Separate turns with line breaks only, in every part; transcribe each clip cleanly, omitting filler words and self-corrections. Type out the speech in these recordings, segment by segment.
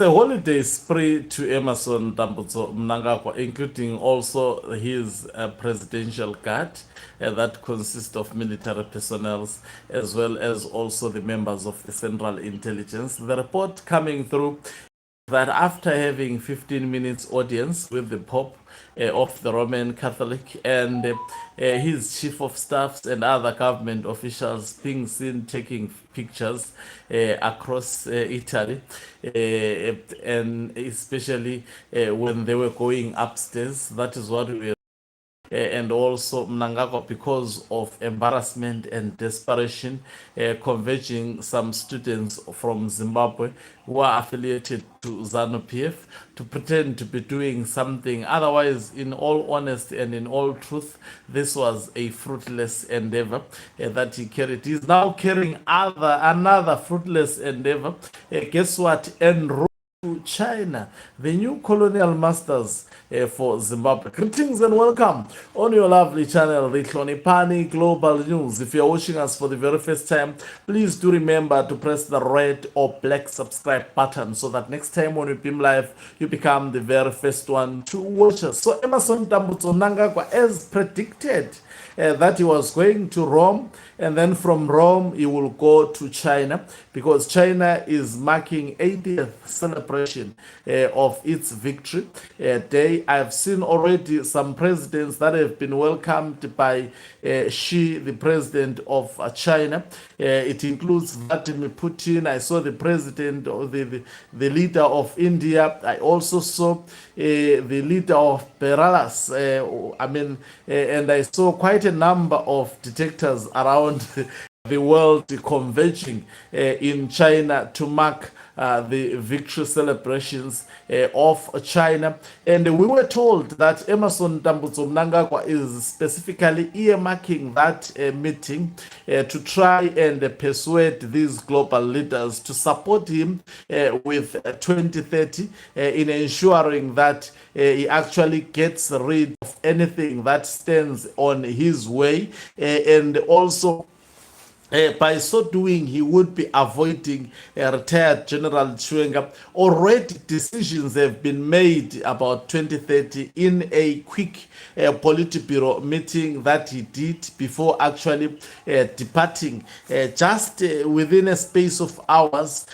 The holiday spree to Emerson Mnangagwa, including also his presidential guard that consists of military personnel as well as also the members of the Central Intelligence. The report coming through that after having 15 minutes audience with the Pope of the Roman Catholic and his chief of staffs and other government officials being seen taking pictures across Italy, and especially when they were going upstairs. That is what we and also Mnangagwa, because of embarrassment and desperation, converging some students from Zimbabwe who are affiliated to ZANU-PF to pretend to be doing something. Otherwise, in all honesty and in all truth, this was a fruitless endeavor that he carried. He's now carrying another fruitless endeavor. Guess what? Enroute to China, the new colonial masters for Zimbabwe. Greetings and welcome on your lovely channel, the Hlonipani Global News. If you're watching us for the very first time, please do remember to press the red or black subscribe button so that next time when we beam live, you become the very first one to watch us. So Emerson Mnangagwa, as predicted, that he was going to Rome, and then from Rome he will go to China, because China is marking 80th celebration of its victory day. I've seen already some presidents that have been welcomed by Xi, the president of China. It includes Vladimir Putin. I saw the president, or the leader of India. I also saw the leader of Belarus. And I saw quite a number of dictators around the world converging in China to mark the victory celebrations of China. And we were told that Emerson Mnangagwa is specifically earmarking that meeting to try and persuade these global leaders to support him with 2030 in ensuring that he actually gets rid of anything that stands on his way, and also by so doing, he would be avoiding retired General Chiwenga. Already decisions have been made about 2030 in a quick Politburo meeting that he did before actually departing, just within a space of hours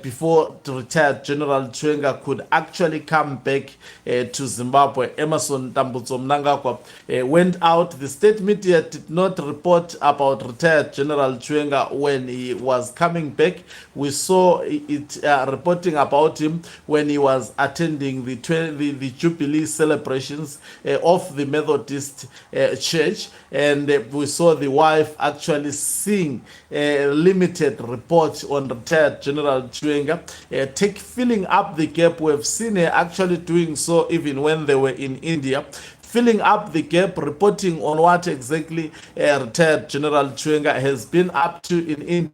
before the retired General Chiwenga could actually come back to Zimbabwe. Emerson Mnangagwa went out. The state media did not report about retired General Chiwenga when he was coming back. We saw it reporting about him when he was attending the Jubilee celebrations of the Methodist Church, and we saw the wife actually seeing a limited report on retired General Chiwenga, filling up the gap. We've seen her actually doing so even when they were in India, filling up the gap, reporting on what exactly retired General Chiwenga has been up to in India,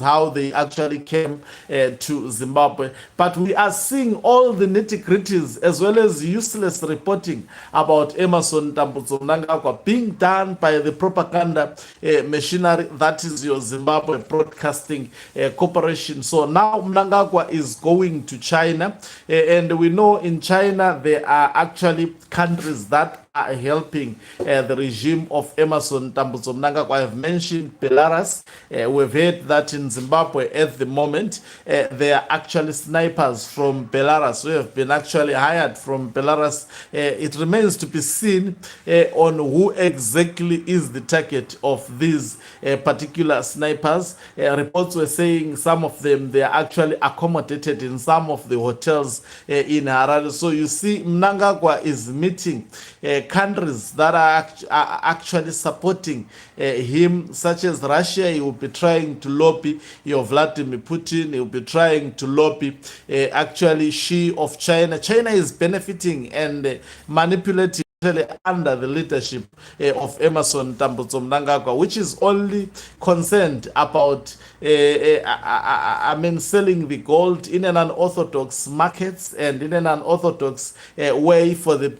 how they actually came to Zimbabwe. But we are seeing all the nitty-gritties as well as useless reporting about Emerson Mnangagwa being done by the propaganda machinery that is your Zimbabwe Broadcasting Corporation. So now Mnangagwa is going to China, and we know in China there are actually countries that are helping the regime of Emerson Mnangagwa. I have mentioned Belarus. We've heard that in Zimbabwe at the moment there are actually snipers from Belarus who have been actually hired from Belarus. It remains to be seen on who exactly is the target of these particular snipers. Reports were saying some of them, they are actually accommodated in some of the hotels in Harare. So you see, Mnangagwa is meeting countries that are actually supporting him, such as Russia. He will be trying to lobby your Vladimir Putin. He will be trying to lobby actually Xi of China. China is benefiting and manipulating under the leadership of Emerson Mnangagwa, which is only concerned about selling the gold in an unorthodox markets and in an unorthodox way for the.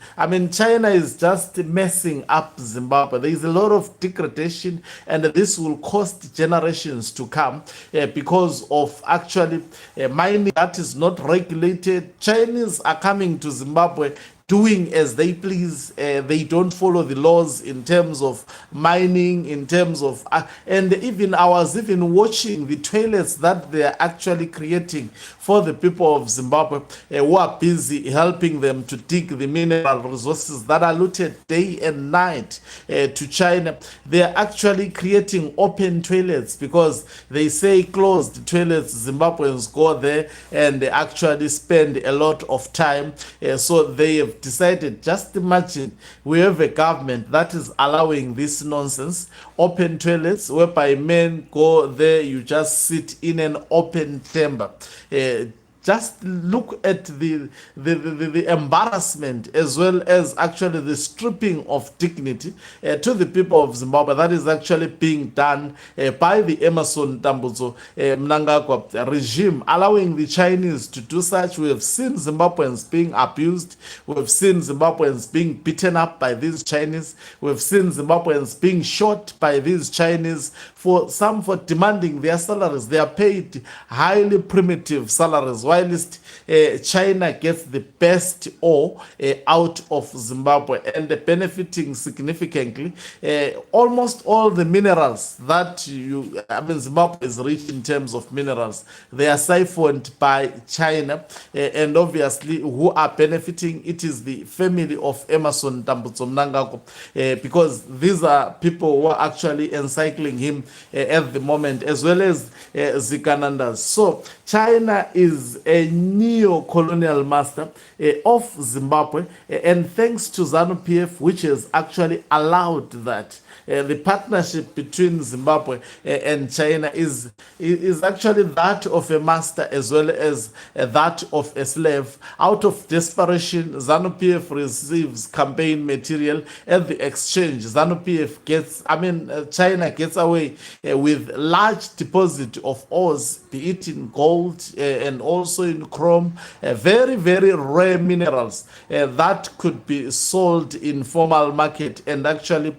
China is just messing up Zimbabwe. There is a lot of degradation, and this will cost generations to come because of actually mining that is not regulated. Chinese are coming to Zimbabwe doing as they please. They don't follow the laws in terms of mining, in terms of and even I was even watching the toilets that they are actually creating for the people of Zimbabwe who are busy helping them to dig the mineral resources that are looted day and night to China. They are actually creating open toilets because they say closed toilets, Zimbabweans go there and they actually spend a lot of time. So they have decided, just imagine, we have a government that is allowing this nonsense, open toilets whereby men go there, you just sit in an open chamber. Just look at the embarrassment as well as actually the stripping of dignity to the people of Zimbabwe that is actually being done by the Emerson Mnangagwa regime, allowing the Chinese to do such. We have seen Zimbabweans being abused. We have seen Zimbabweans being beaten up by these Chinese. We have seen Zimbabweans being shot by these Chinese for demanding their salaries. They are paid highly primitive salaries, whilst China gets the best ore out of Zimbabwe and benefiting significantly. Almost all the minerals that Zimbabwe is rich in terms of minerals, they are siphoned by China, and obviously who are benefiting, it is the family of Emerson Mnangagwa, because these are people who are actually encircling him at the moment, as well as Zikanandas. So China is a neo-colonial master of Zimbabwe, and thanks to ZANU-PF, which has actually allowed that. The partnership between Zimbabwe and China is actually that of a master as well as that of a slave. Out of desperation, ZANU-PF receives campaign material at the exchange. ZANU-PF gets, China gets away with large deposit of ores, be it in gold and also in chrome, very, very rare minerals that could be sold in formal market and actually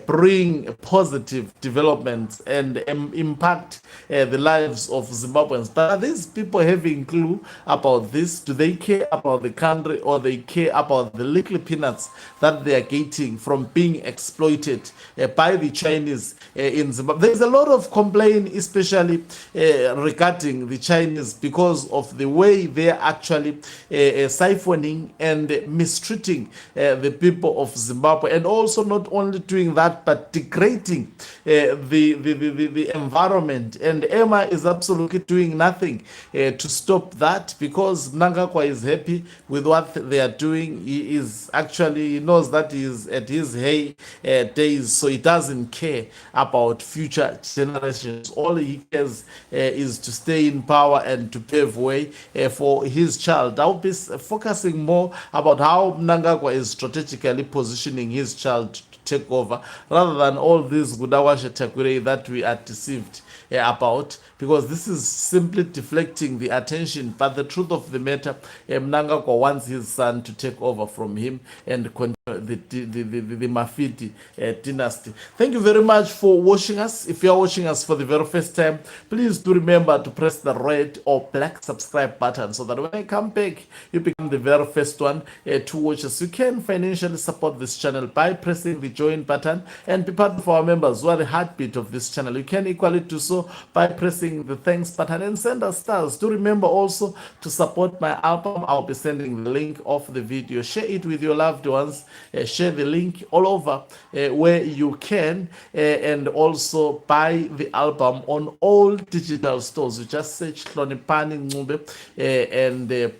bring positive developments and impact the lives of Zimbabweans. But are these people having clue about this? Do they care about the country, or they care about the little peanuts that they are getting from being exploited by the Chinese in Zimbabwe? There's a lot of complaint, especially regarding the Chinese, because of the way they are actually siphoning and mistreating the people of Zimbabwe, and also not only doing that, but degrading the environment. And Emma is absolutely doing nothing to stop that, because Mnangagwa is happy with what they are doing. He knows that he is at his days, so he doesn't care about future generations. All he cares is to stay in power and to pave way for his child. I'll be focusing more about how Mnangagwa is strategically positioning his child take over, rather than all these Gudawasha Takurei that we are deceived about, because this is simply deflecting the attention. But the truth of the matter, Mnangagwa wants his son to take over from him and continue the Mafiti dynasty. Thank you very much for watching us. If you are watching us for the very first time, please do remember to press the red or black subscribe button, so that when I come back, you become the very first one to watch us. You can financially support this channel by pressing the join button and be part of our members who are the heartbeat of this channel. You can equally do so by pressing the thanks button and send us stars. Do remember also to support my album. I'll be sending the link of the video. Share it with your loved ones. Share the link all over where you can, and also buy the album on all digital stores. You just search Hlonipani Ncube and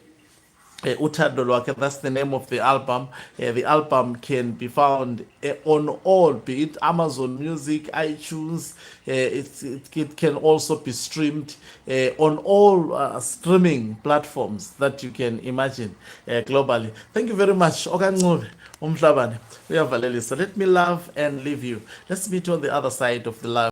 Uthando Lwakhe, that's the name of the album. The album can be found on all, be it Amazon Music, iTunes. It can also be streamed on all streaming platforms that you can imagine globally. Thank you very much. Okancube, Umhlabane, uyavalelisa. Let me love and leave you. Let's meet on the other side of the live.